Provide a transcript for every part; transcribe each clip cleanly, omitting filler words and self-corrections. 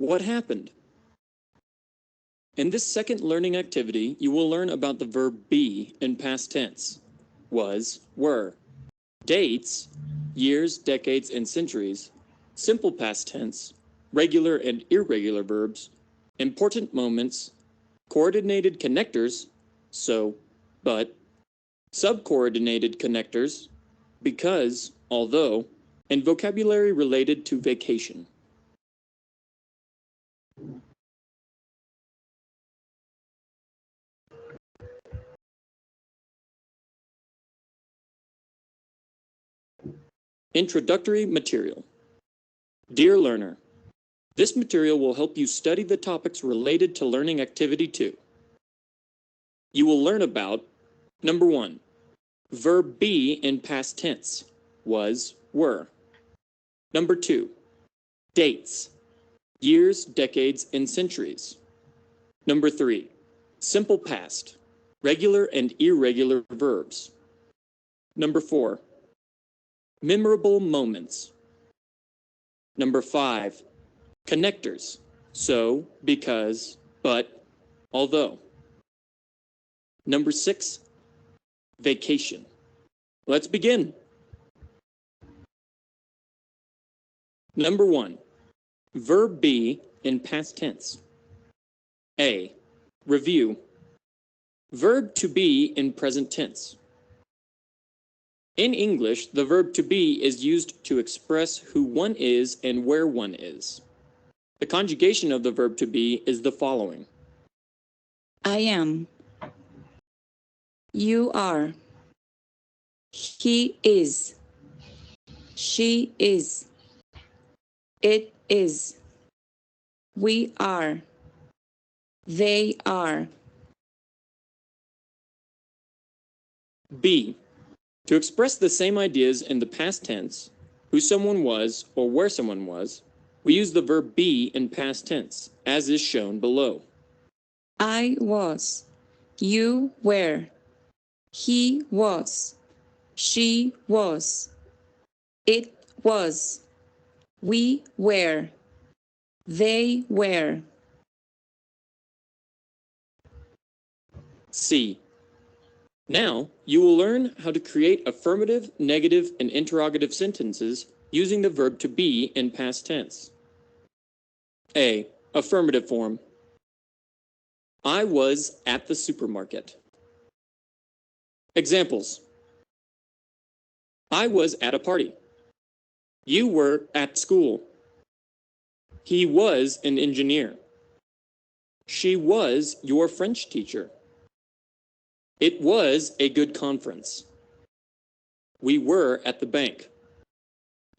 What happened? In this second learning activity, you will learn about the verb be in past tense. Was, were. Dates, years, decades, and centuries. Simple past tense, regular and irregular verbs. Important moments, coordinated connectors, so, but. Subcoordinated connectors, because, although, and vocabulary related to vacation. Introductory material. Dear learner, this material will help you study the topics related to Learning Activity 2. You will learn about number 1, verb be in past tense, was, were. Number 2, dates, years, decades, and centuries. Number 3, simple past, regular and irregular verbs. Number 4, memorable moments. Number 5, connectors, so, because, but, although. Number 6, vacation. Let's begin. Number 1, verb be in past tense. A, review. Verb to be in present tense. In English, the verb to be is used to express who one is and where one is. The conjugation of the verb to be is the following. I am. You are. He is. She is. It is. We are. They are. B, to express the same ideas in the past tense, who someone was or where someone was, we use the verb be in past tense, as is shown below. I was. You were. He was. She was. It was. We were. They were. C. Now, you will learn how to create affirmative, negative, and interrogative sentences using the verb to be in past tense. A. Affirmative form. I was at the supermarket. Examples. I was at a party. You were at school. He was an engineer. She was your French teacher. It was a good conference. We were at the bank.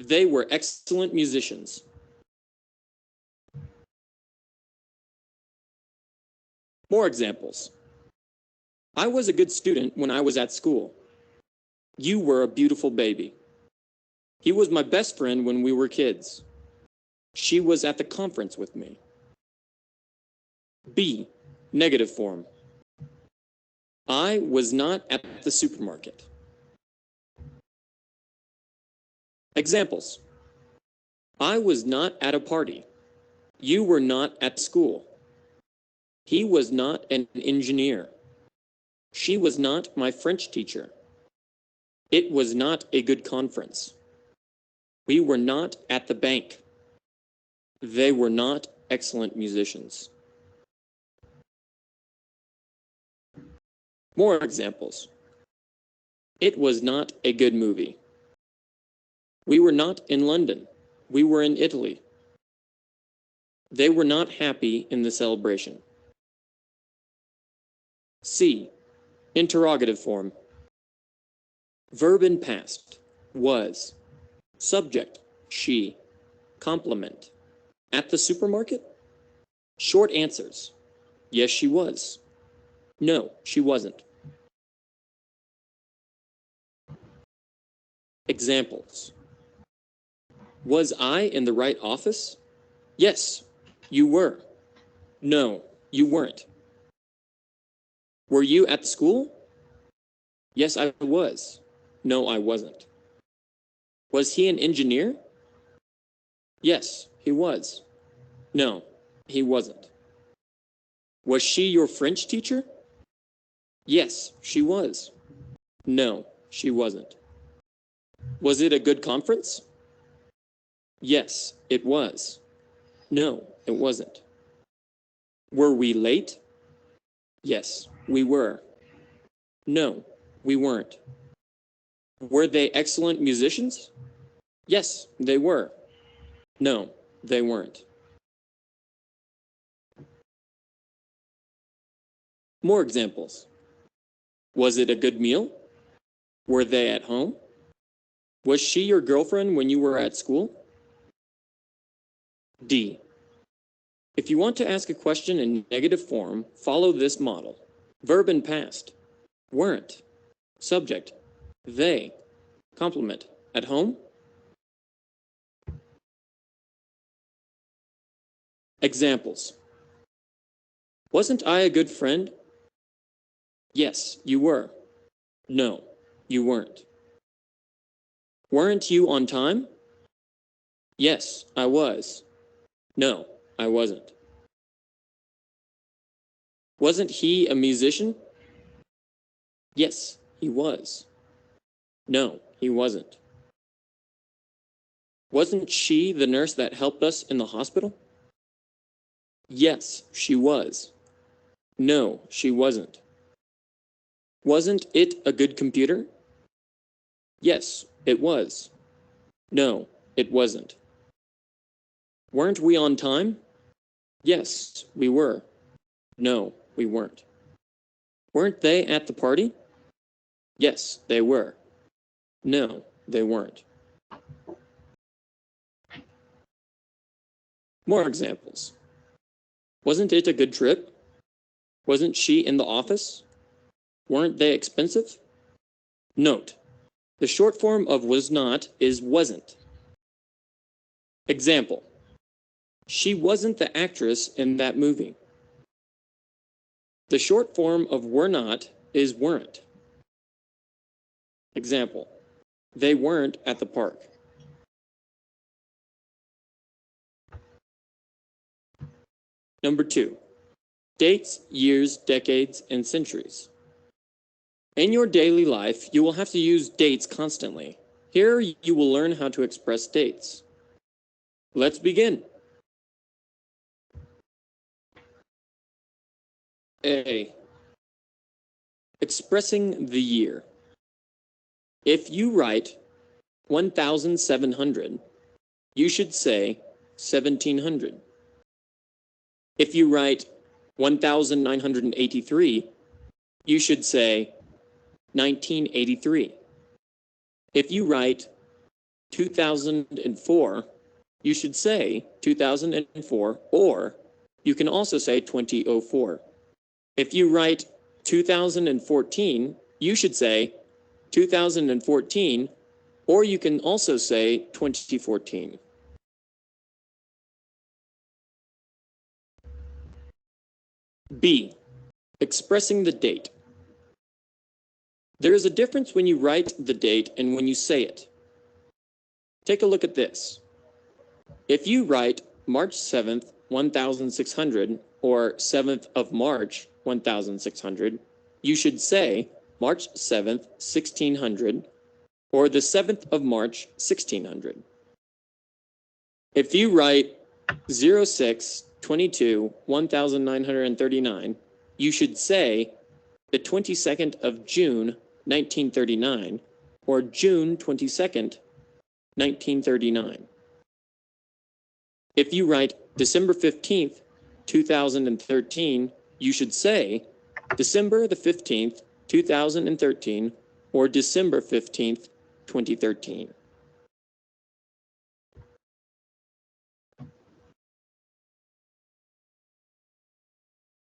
They were excellent musicians. More examples. I was a good student when I was at school. You were a beautiful baby. He was my best friend when we were kids. She was at the conference with me. B. Negative form. I was not at the supermarket. Examples. I was not at a party. You were not at school. He was not an engineer. She was not my French teacher. It was not a good conference. We were not at the bank. They were not excellent musicians. More examples. It was not a good movie. We were not in London. We were in Italy. They were not happy in the celebration. C. Interrogative form. Verb in past. Was. Subject. She. Complement. At the supermarket? Short answers. Yes, she was. No, she wasn't. Examples. Was I in the right office? Yes, you were. No, you weren't. Were you at the school? Yes, I was. No, I wasn't. Was he an engineer? Yes, he was. No, he wasn't. Was she your French teacher? Yes, she was. No, she wasn't. Was it a good conference? Yes, it was. No, it wasn't. Were we late? Yes, we were. No, we weren't. Were they excellent musicians? Yes, they were. No, they weren't. More examples. Was it a good meal? Were they at home? Was she your girlfriend when you were at school? D. If you want to ask a question in negative form, follow this model. Verb in past. Weren't. Subject. They. Complement. At home? Examples. Wasn't I a good friend? Yes, you were. No, you weren't. Weren't you on time? Yes, I was. No, I wasn't. Wasn't he a musician? Yes, he was. No, he wasn't. Wasn't she the nurse that helped us in the hospital? Yes, she was. No, she wasn't. Wasn't it a good computer? Yes, it was. No, it wasn't. Weren't we on time? Yes, we were. No, we weren't. Weren't they at the party? Yes, they were. No, they weren't. More examples. Wasn't it a good trip? Wasn't she in the office? Weren't they expensive? Note, the short form of was not is wasn't. Example, she wasn't the actress in that movie. The short form of were not is weren't. Example, they weren't at the park. Number 2, dates, years, decades, and centuries. In your daily life, you will have to use dates constantly. Here, you will learn how to express dates. Let's begin. A. Expressing the year. If you write 1,700, you should say 1,700. If you write 1,983, you should say 1983. If you write 2004, you should say 2004, or you can also say 2004. If you write 2014, you should say 2014, or you can also say 2014. B. Expressing the date. There is a difference when you write the date and when you say it. Take a look at this. If you write March 7th, 1600, or 7th of March, 1600, you should say March 7th, 1600, or the 7th of March, 1600. If you write 06/22/1939, you should say the 22nd of June, 1939, or June 22nd, 1939. If you write December 15th, 2013, you should say December the 15th, 2013, or December 15th, 2013.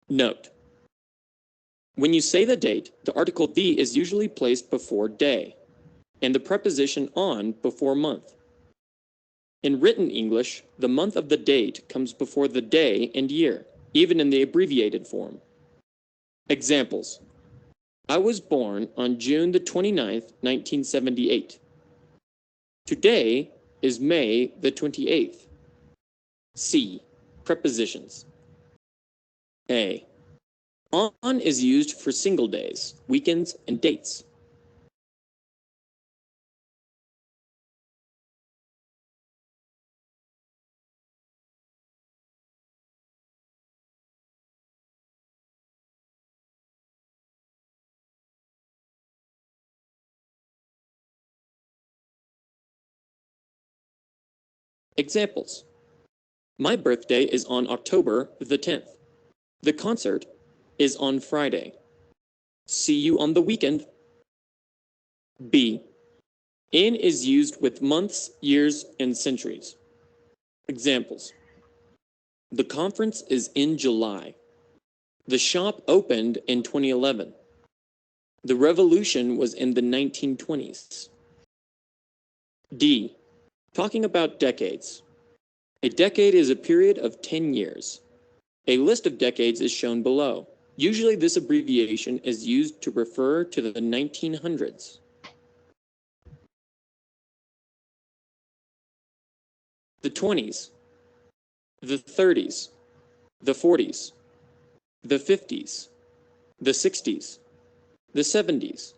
Note: when you say the date, the article the is usually placed before day, and the preposition on before month. In written English, the month of the date comes before the day and year, even in the abbreviated form. Examples: I was born on June the 29th, 1978. Today is May the 28th. C. Prepositions. A. On is used for single days, weekends, and dates. Examples. My birthday is on October the 10th. The concert is on Friday. See you on the weekend. B. In is used with months, years, and centuries. Examples. The conference is in July. The shop opened in 2011. The revolution was in the 1920s. D. Talking about decades. A decade is a period of 10 years. A list of decades is shown below. Usually this abbreviation is used to refer to the 1900s. The 20s, the 30s, the 40s, the 50s, the 60s, the 70s,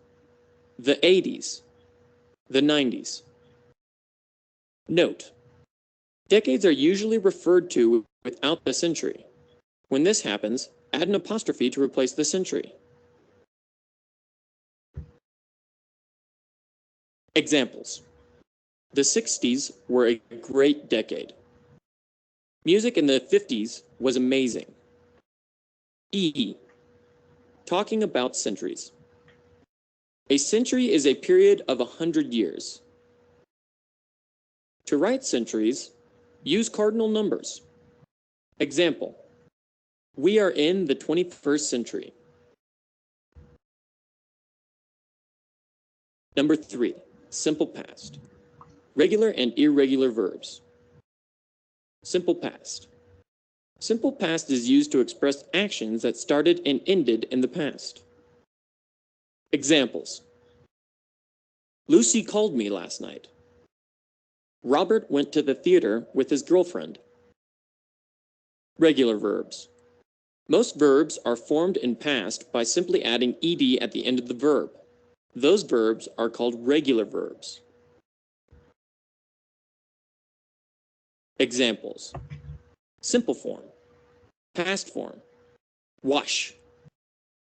the 80s, the 90s. Note: decades are usually referred to without the century. When this happens, add an apostrophe to replace the century. Examples. The 60s were a great decade. Music in the 50s was amazing. E. Talking about centuries. A century is a period of 100 years. To write centuries, use cardinal numbers. Example. We are in the 21st century. Number 3. Simple past. Regular and irregular verbs. Simple past. Simple past is used to express actions that started and ended in the past. Examples. Lucy called me last night. Robert went to the theater with his girlfriend. Regular verbs. Most verbs are formed in past by simply adding ed at the end of the verb. Those verbs are called regular verbs. Examples. Simple form, past form, wash,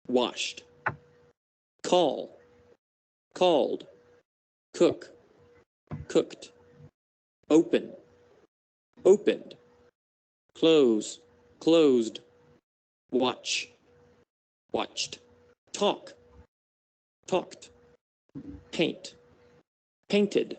washed, call, called, cook, cooked, open, opened, close, closed, watch, watched, talk, talked, paint, painted.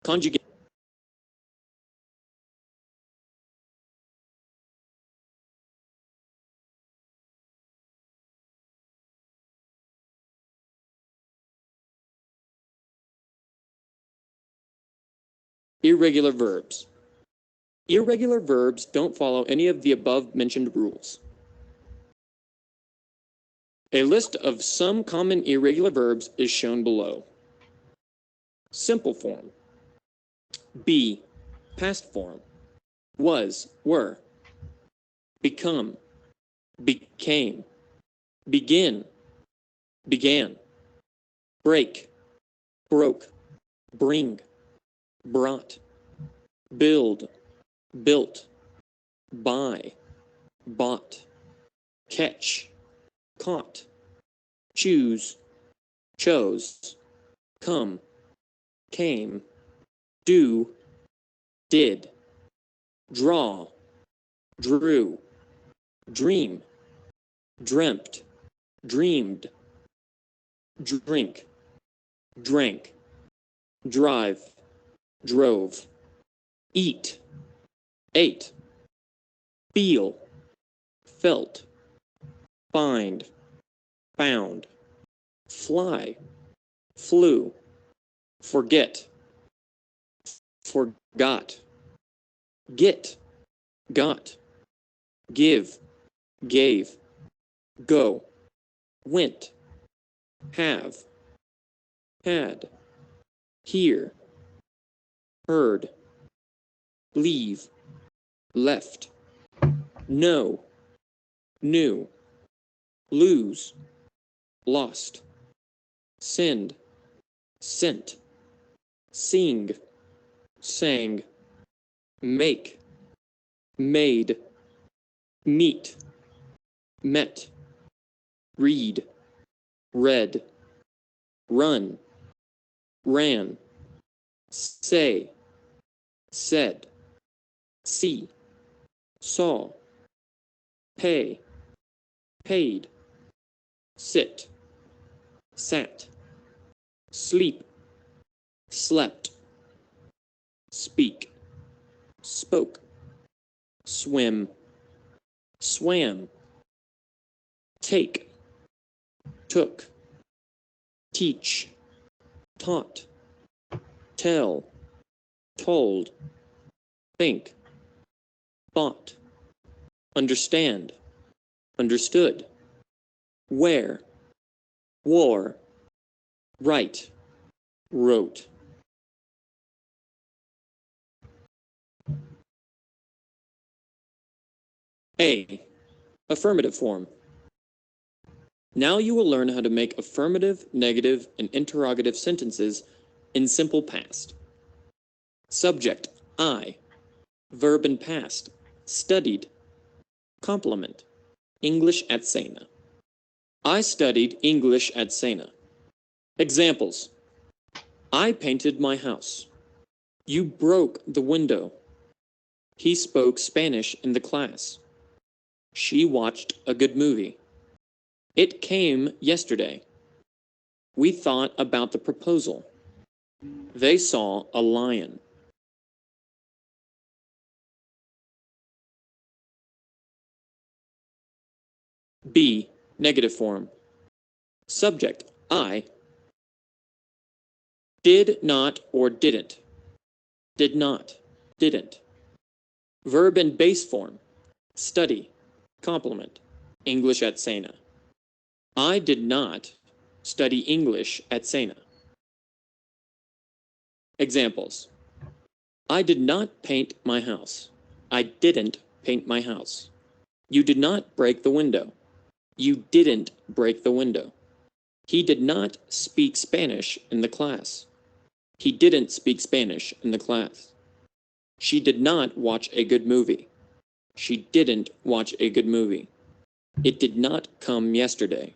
Conjugate. Irregular verbs. Irregular verbs don't follow any of the above mentioned rules. A list of some common irregular verbs is shown below. Simple form. Be, past form. Was, were. Become, became. Begin, began. Break, broke. Bring, brought. Build, built. Buy, bought. Catch, caught. Choose, chose. Come, came. Do, did. Draw, drew. Dream, dreamt, dreamed. Drink, drank. Drive, drove. Eat, ate. Feel, felt. Find, found. Fly, flew. Forget, forgot. Get, got. Give, gave. Go, went. Have, had. Hear, heard. Leave, left. Know, knew. Lose, lost. Send, sent. Sing, sang. Make, made. Meet, met. Read, read. Run, ran. Say, said. See, saw. Pay, paid. Sit, sat. Sleep, slept. Speak, spoke. Swim, swam. Take, took. Teach, taught. Tell, told. Think, thought. Understand, understood. Wear, wore. Write, wrote. A. Affirmative form. Now you will learn how to make affirmative, negative, and interrogative sentences in simple past. Subject, I. Verb in past, studied. Complement, English at Sena. I studied English at Sena. Examples. I painted my house. You broke the window. He spoke Spanish in the class. She watched a good movie. It came yesterday. We thought about the proposal. They saw a lion. B. Negative form. Subject, I. Did not or didn't. Did not, didn't. Verb in base form. Study, complement, English at Sena. I did not study English at Sena. Examples. I did not paint my house. I didn't paint my house. You did not break the window. You didn't break the window. He did not speak Spanish in the class. He didn't speak Spanish in the class. She did not watch a good movie. She didn't watch a good movie. It did not come yesterday.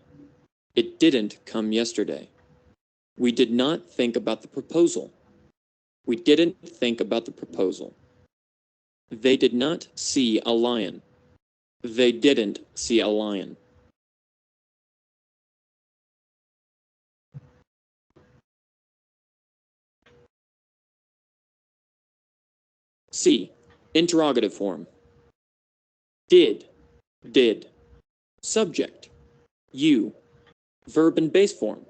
It didn't come yesterday. We did not think about the proposal. We didn't think about the proposal. They did not see a lion. They didn't see a lion. C. Interrogative form. Did, did. Subject, you. Verb in base form.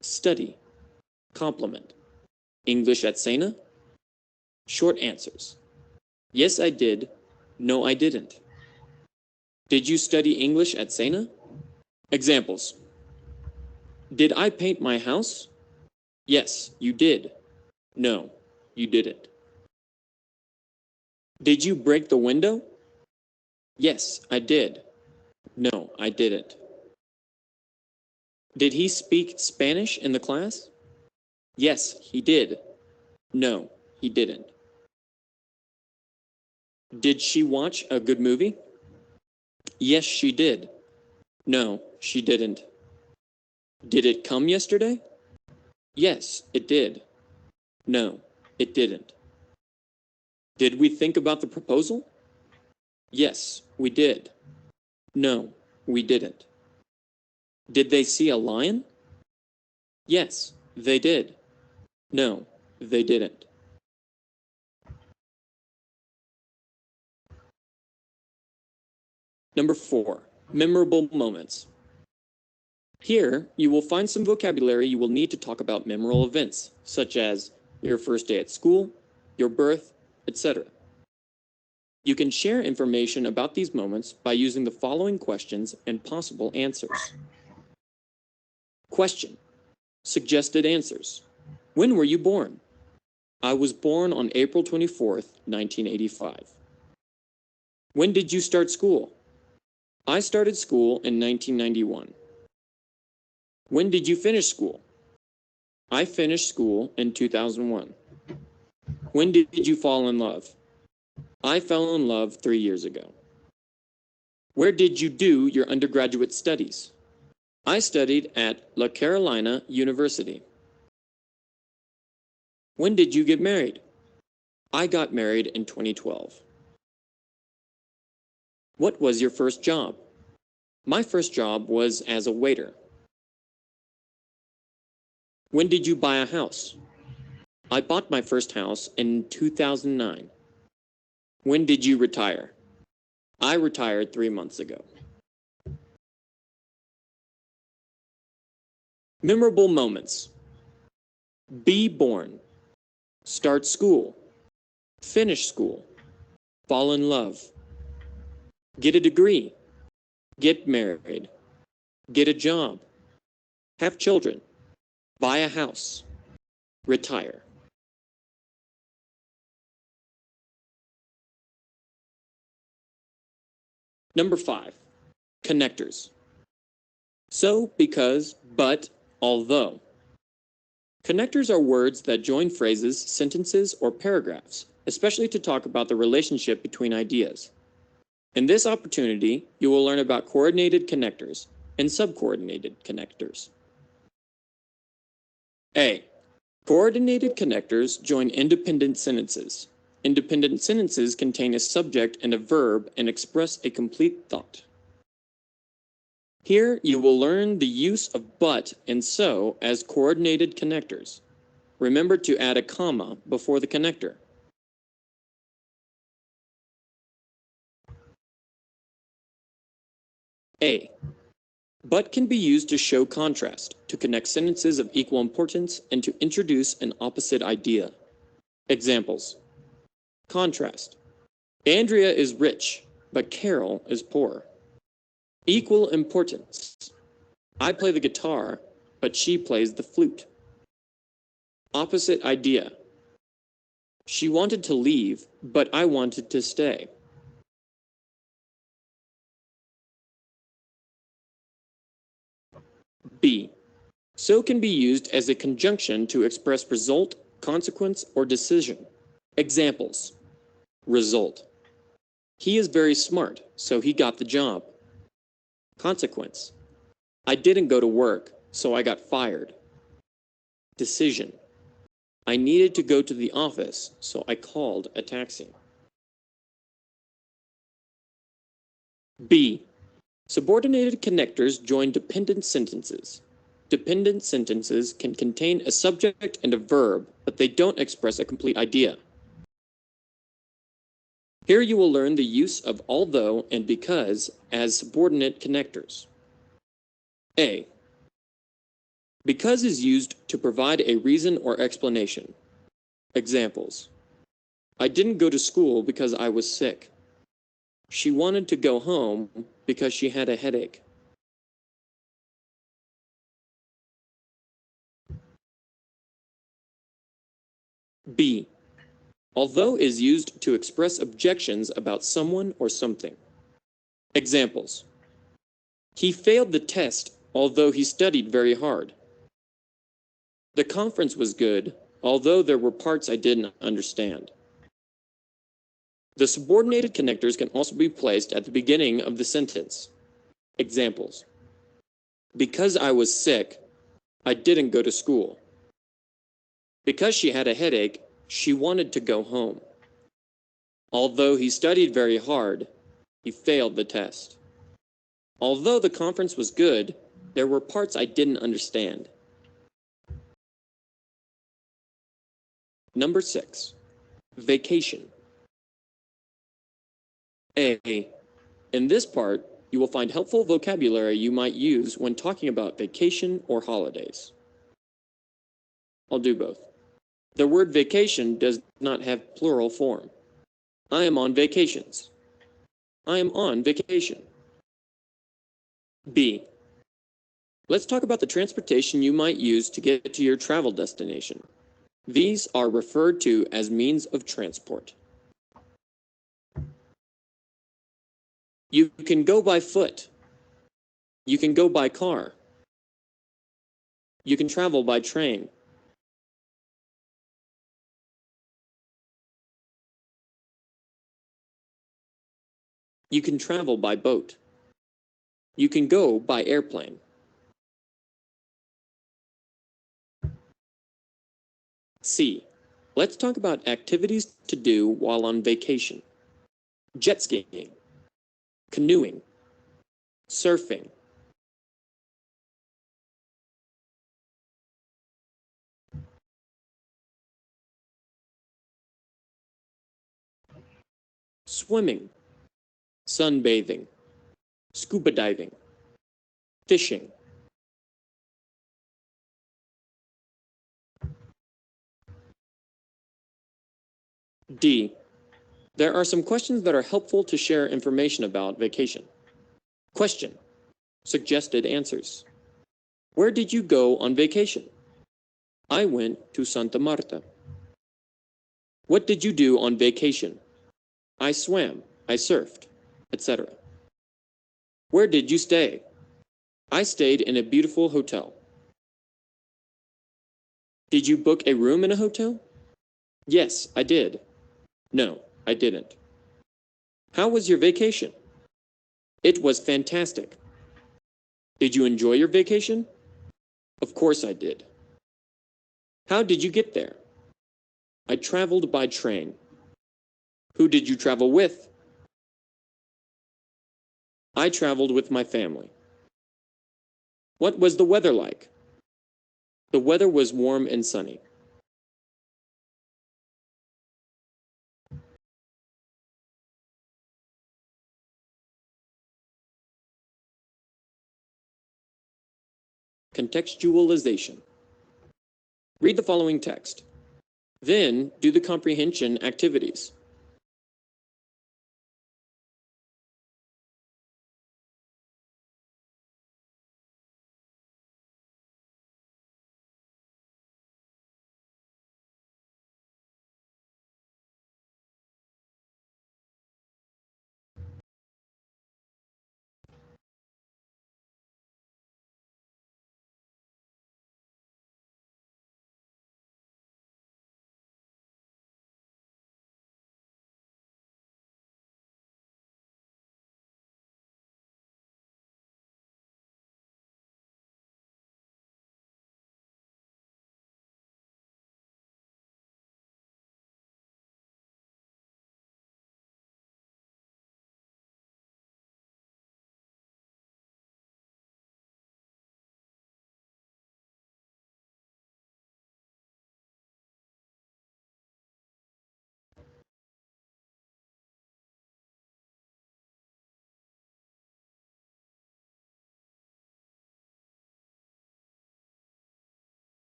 Study, complement. English at Sena? Short answers. Yes, I did. No, I didn't. Did you study English at Sena? Examples. Did I paint my house? Yes, you did. No, you didn't. Did you break the window? Yes, I did. No, I didn't. Did he speak Spanish in the class? Yes, he did. No, he didn't. Did she watch a good movie? Yes, she did. No, she didn't. Did it come yesterday? Yes, it did. No, it didn't. Did we think about the proposal? Yes, we did. No, we didn't. Did they see a lion? Yes, they did. No, they didn't. Number 4. Memorable moments. Here, you will find some vocabulary you will need to talk about memorable events, such as your first day at school, your birth, etc. You can share information about these moments by using the following questions and possible answers. Question. Suggested answers. When were you born? I was born on April 24th, 1985. When did you start school? I started school in 1991. When did you finish school? I finished school in 2001. When did you fall in love? I fell in love 3 years ago. Where did you do your undergraduate studies? I studied at La Carolina University. When did you get married? I got married in 2012. What was your first job? My first job was as a waiter. When did you buy a house? I bought my first house in 2009. When did you retire? I retired 3 months ago. Memorable moments. Be born. Start school. Finish school. Fall in love. Get a degree. Get married. Get a job. Have children. Buy a house. Retire. Number 5. Connectors. So, because, but, although. Connectors are words that join phrases, sentences, or paragraphs, especially to talk about the relationship between ideas. In this opportunity, you will learn about coordinated connectors and subcoordinated connectors. A. Coordinated connectors join independent sentences. Independent sentences contain a subject and a verb and express a complete thought. Here, you will learn the use of but and so as coordinated connectors. Remember to add a comma before the connector. A. But can be used to show contrast, to connect sentences of equal importance, and to introduce an opposite idea. Examples. Contrast. Andrea is rich, but Carol is poor. Equal importance. I play the guitar, but she plays the flute. Opposite idea. She wanted to leave, but I wanted to stay. B. So can be used as a conjunction to express result, consequence, or decision. Examples. Result. He is very smart, so he got the job. Consequence. I didn't go to work, so I got fired. Decision. I needed to go to the office, so I called a taxi. B. Subordinated connectors join dependent sentences. Dependent sentences can contain a subject and a verb, but they don't express a complete idea. Here you will learn the use of although and because as subordinate connectors. A. Because is used to provide a reason or explanation. Examples. I didn't go to school because I was sick. She wanted to go home because she had a headache. B. Although is used to express objections about someone or something. Examples. He failed the test, although he studied very hard. The conference was good, although there were parts I didn't understand. The subordinated connectors can also be placed at the beginning of the sentence. Examples. Because I was sick, I didn't go to school. Because she had a headache, she wanted to go home. Although he studied very hard, he failed the test. Although the conference was good, there were parts I didn't understand. Number 6. Vacation. A. In this part, you will find helpful vocabulary you might use when talking about vacation or holidays. I'll do both. The word vacation does not have plural form. I am on vacations. I am on vacation. B. Let's talk about the transportation you might use to get to your travel destination. These are referred to as means of transport. You can go by foot. You can go by car. You can travel by train. You can travel by boat. You can go by airplane. C. Let's talk about activities to do while on vacation. Jet skiing, canoeing, surfing. Swimming, sunbathing, scuba diving, fishing. D. There are some questions that are helpful to share information about vacation. Question. Suggested answers. Where did you go on vacation? I went to Santa Marta. What did you do on vacation? I swam, I surfed, etc. Where did you stay? I stayed in a beautiful hotel. Did you book a room in a hotel? Yes, I did. No, I didn't. How was your vacation? It was fantastic. Did you enjoy your vacation? Of course I did. How did you get there? I traveled by train. Who did you travel with? I traveled with my family. What was the weather like? The weather was warm and sunny. Contextualization. Read the following text. Then do the comprehension activities.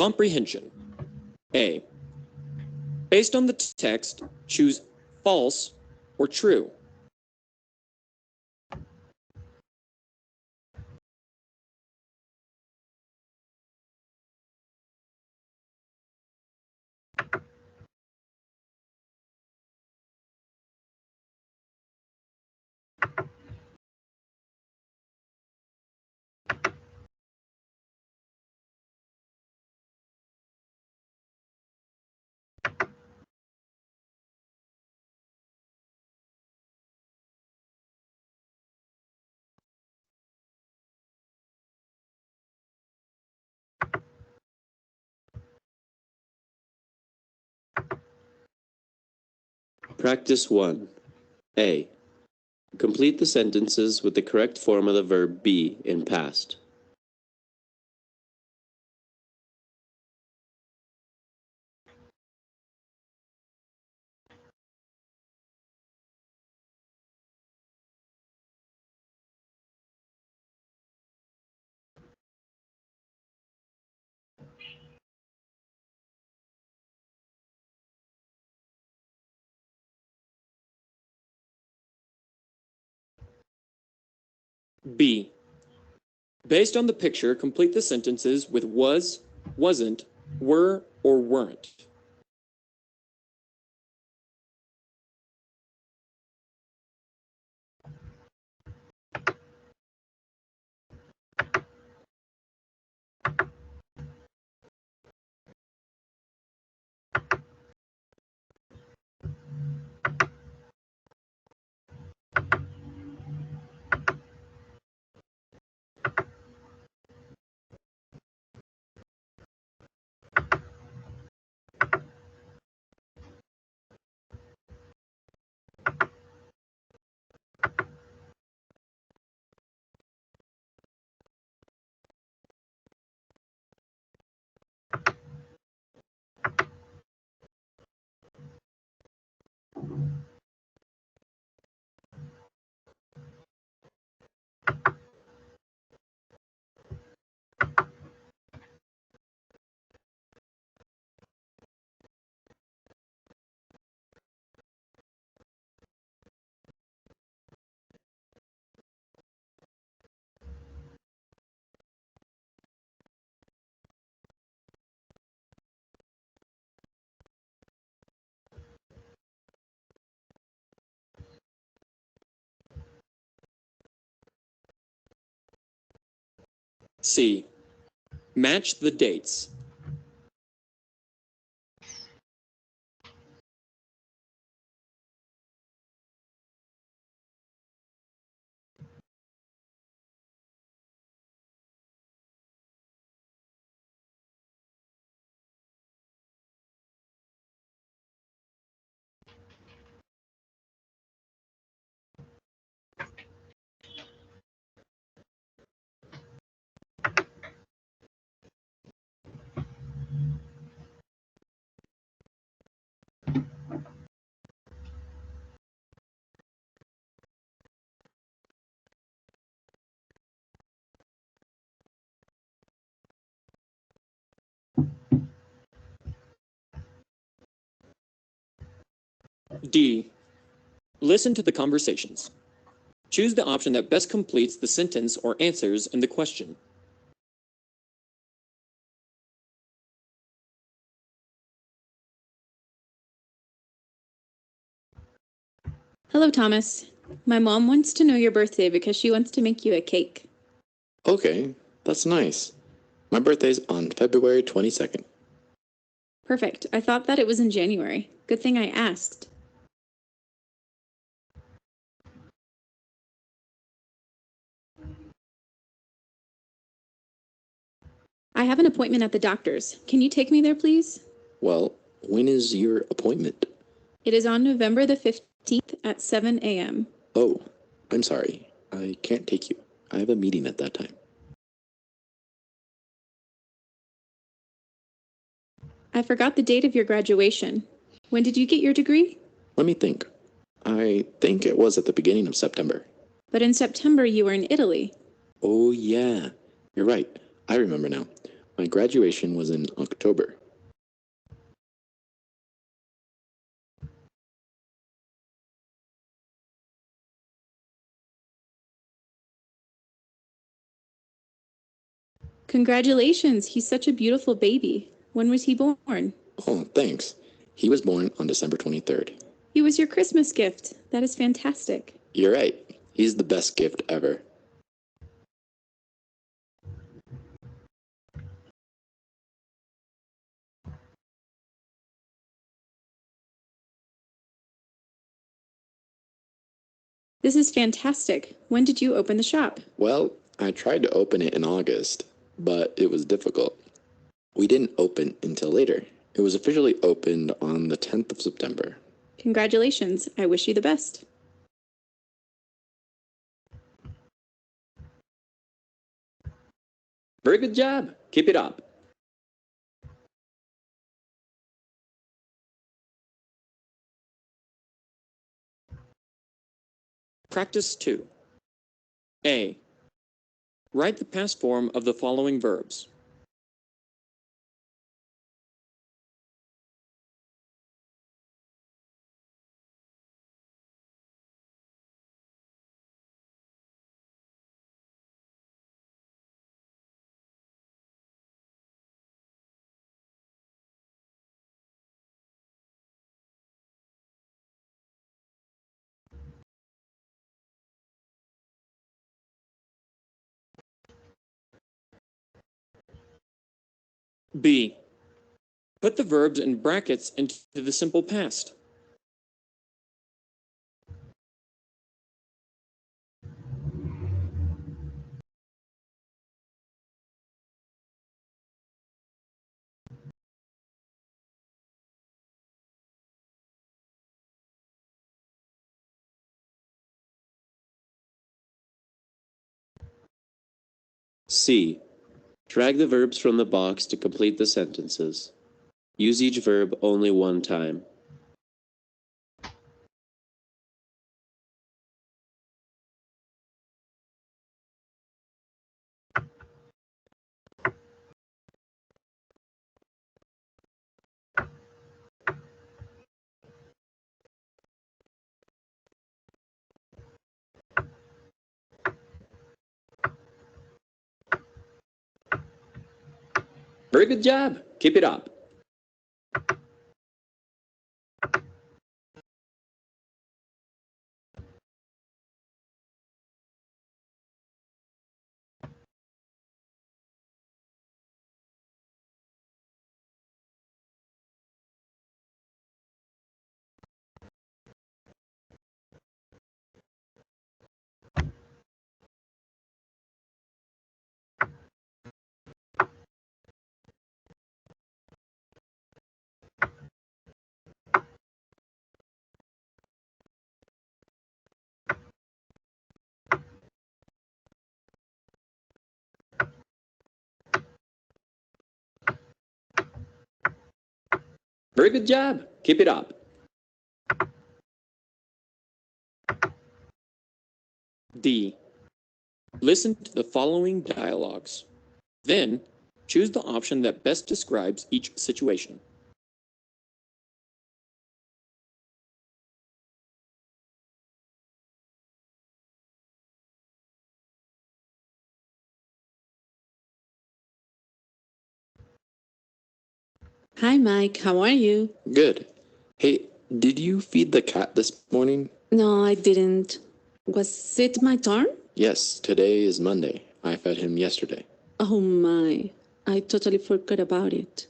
Comprehension. A. Based on the text, choose false or true. Practice 1. A. Complete the sentences with the correct form of the verb be in past. B. Based on the picture, complete the sentences with was, wasn't, were, or weren't. C. Match the dates. D. Listen to the conversations. Choose the option that best completes the sentence or answers in the question. Hello, Thomas. My mom wants to know your birthday because she wants to make you a cake. Okay, that's nice. My birthday's on February 22nd. Perfect. I thought that it was in January. Good thing I asked. I have an appointment at the doctor's. Can you take me there, please? Well, when is your appointment? It is on November the 15th at 7 a.m. Oh, I'm sorry. I can't take you. I have a meeting at that time. I forgot the date of your graduation. When did you get your degree? Let me think. I think it was at the beginning of September. But in September, you were in Italy. Oh, yeah. You're right. I remember now. My graduation was in October. Congratulations, he's such a beautiful baby. When was he born? Oh, thanks. He was born on December 23rd. He was your Christmas gift. That is fantastic. You're right. He's the best gift ever. This is fantastic. When did you open the shop? Well, I tried to open it in August, but it was difficult. We didn't open until later. It was officially opened on the 10th of September. Congratulations. I wish you the best. Very good job. Keep it up. Practice 2. A. Write the past form of the following verbs. B. Put the verbs in brackets into the simple past. C. Drag the verbs from the box to complete the sentences. Use each verb only one time. Very good job. Keep it up. Very good job. Keep it up. D. Listen to the following dialogues. Then, choose the option that best describes each situation. Hi, Mike. How are you? Good. Hey, did you feed the cat this morning? No, I didn't. Was it my turn? Yes, today is Monday. I fed him yesterday. Oh my, I totally forgot about it.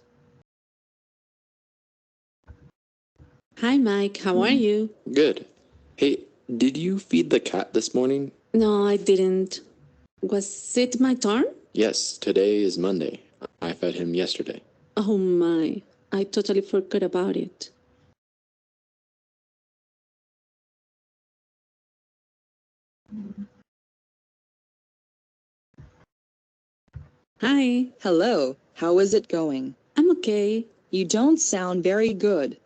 Hi, Mike. How are you? Good. Hey, did you feed the cat this morning? No, I didn't. Was it my turn? Yes, today is Monday. I fed him yesterday. Oh my, I totally forgot about it. Hi, Hello, how is it going? I'm okay. You don't sound very good.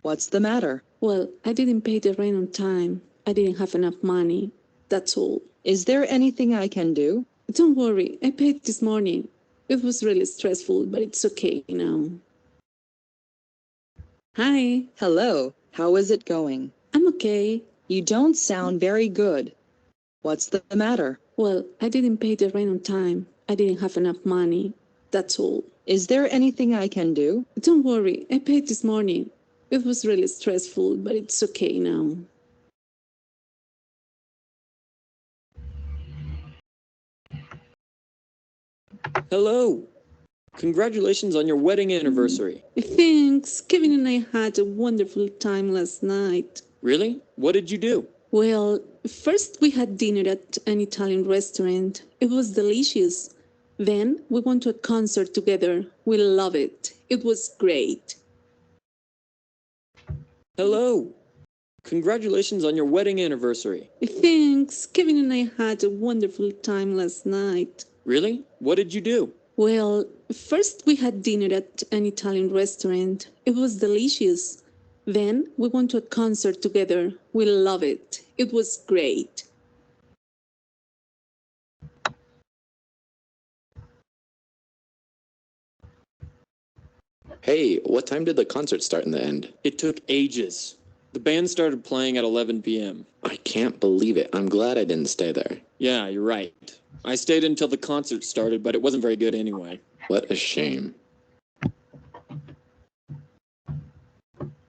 What's the matter? Well, I didn't pay the rent on time. I didn't have enough money. That's all. Is there anything I can do? Don't worry, I paid this morning. It was really stressful, but it's okay now. Hi, Hello, how is it going? I'm okay. You don't sound very good. What's the matter? Well, I didn't pay the rent on time. I didn't have enough money. That's all. Is there anything I can do? Don't worry, I paid this morning. It was really stressful, but it's okay now. Hello. Congratulations on your wedding anniversary. Thanks. Kevin and I had a wonderful time last night. Really? What did you do? Well, first we had dinner at an Italian restaurant. It was delicious. Then we went to a concert together. We love it. It was great. Hello. Congratulations on your wedding anniversary. Thanks. Kevin and I had a wonderful time last night. Really? What did you do? Well, first we had dinner at an Italian restaurant. It was delicious. Then we went to a concert together. We love it. It was great. Hey, what time did the concert start and the end? It took ages. The band started playing at 11 p.m. I can't believe it. I'm glad I didn't stay there. Yeah, you're right. I stayed until the concert started, but it wasn't very good anyway. What a shame.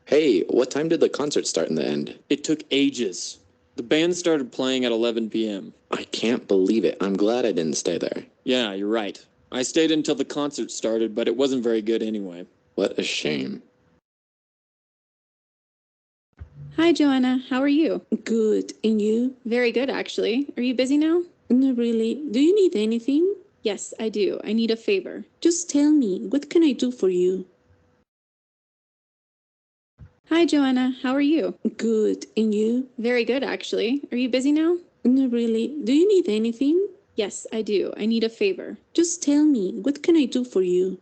Hey, what time did the concert start and the end? It took ages. The band started playing at 11 p.m. I can't believe it. I'm glad I didn't stay there. Yeah, you're right. I stayed until the concert started, but it wasn't very good anyway. What a shame. Hi, Joanna. How are you? Good. And you? Very good, actually. Are you busy now? Not really. Do you need anything? Yes, I do. I need a favor. Just tell me. What can I do for you? Hi, Joanna. How are you? Good. And you? Very good, actually. Are you busy now? Not really. Do you need anything? Yes, I do. I need a favor. Just tell me. What can I do for you?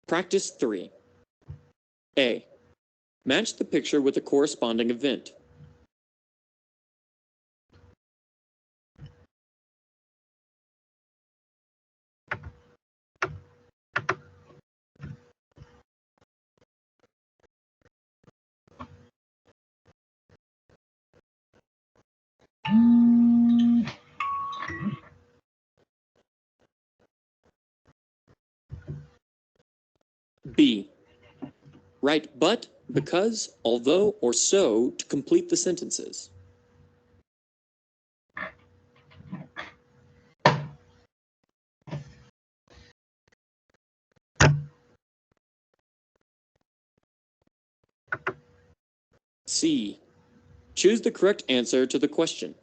Practice 3. A. Match the picture with the corresponding event. B. Write but, because, although, or so to complete the sentences. C. Choose the correct answer to the question.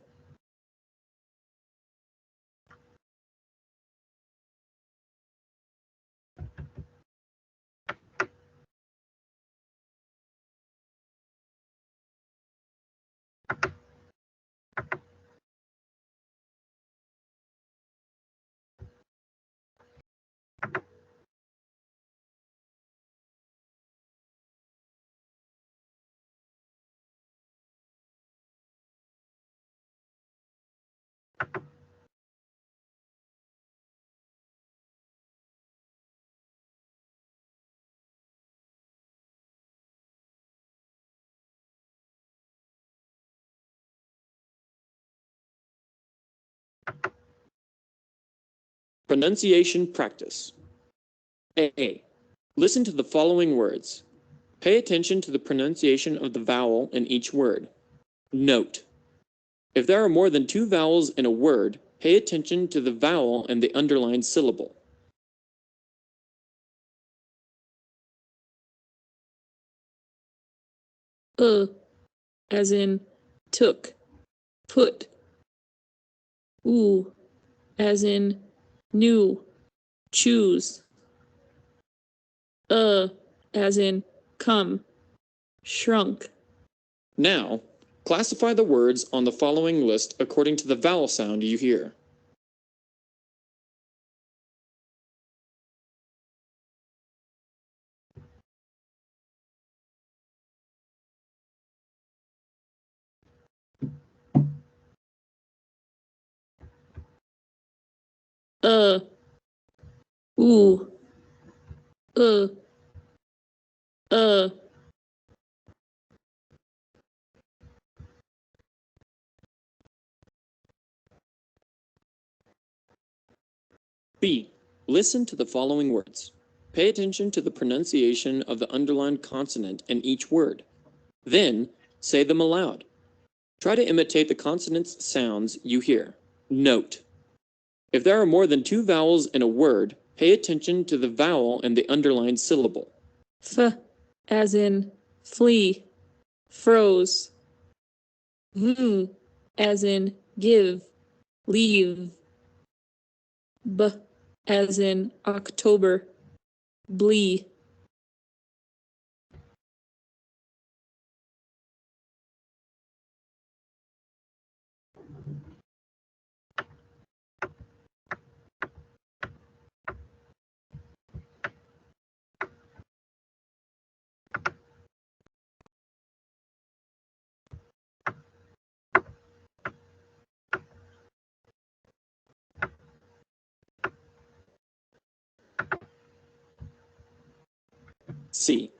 Pronunciation practice. A. Listen to the following words. Pay attention to the pronunciation of the vowel in each word. Note: if there are more than 2 vowels in a word, pay attention to the vowel and the underlined syllable. As in took, put. As in new, choose. As in come, shrunk. Now, classify the words on the following list according to the vowel sound you hear. ooh, uh, uh. B. Listen to the following words. Pay attention to the pronunciation of the underlined consonant in each word. Then, say them aloud. Try to imitate the consonant's sounds you hear. Note: if there are more than 2 vowels in a word, pay attention to the vowel in the underlined syllable. F, as in flee, froze. V, as in give, leave. B, as in October, blee. C.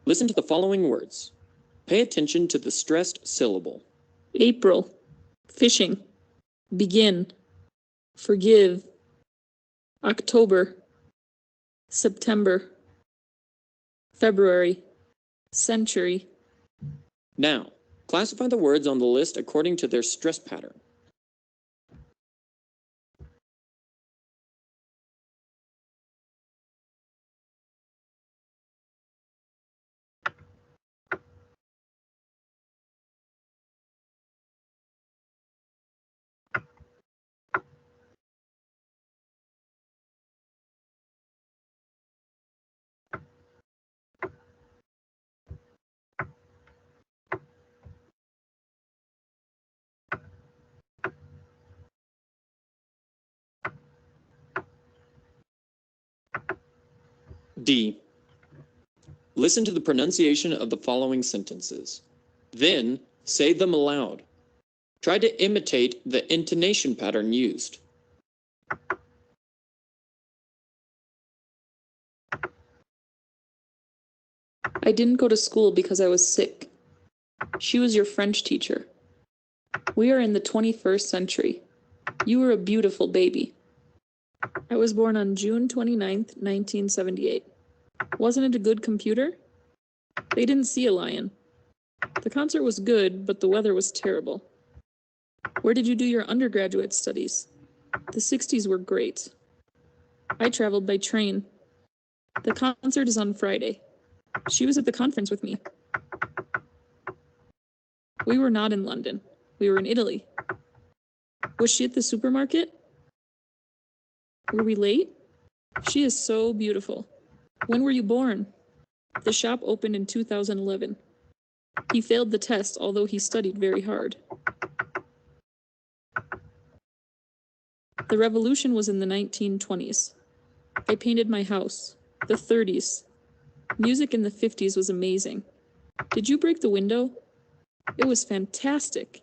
Listen to the following words. Pay attention to the stressed syllable. April, fishing, begin, forgive. October, September, February, century. Now, classify the words on the list according to their stress pattern. D. Listen to the pronunciation of the following sentences. Then, say them aloud. Try to imitate the intonation pattern used. I didn't go to school because I was sick. She was your French teacher. We are in the 21st century. You were a beautiful baby. I was born on June 29th, 1978. Wasn't it a good computer? They didn't see a lion. The concert was good, but the weather was terrible. Where did you do your undergraduate studies? The 60s were great. I traveled by train. The concert is on Friday. She was at the conference with me. We were not in London. We were in Italy. Was she at the supermarket? Were we late? She is so beautiful. When were you born? The shop opened in 2011. He failed the test, although he studied very hard. The revolution was in the 1920s. I painted my house. The 30s. Music in the 50s was amazing. Did you break the window? It was fantastic.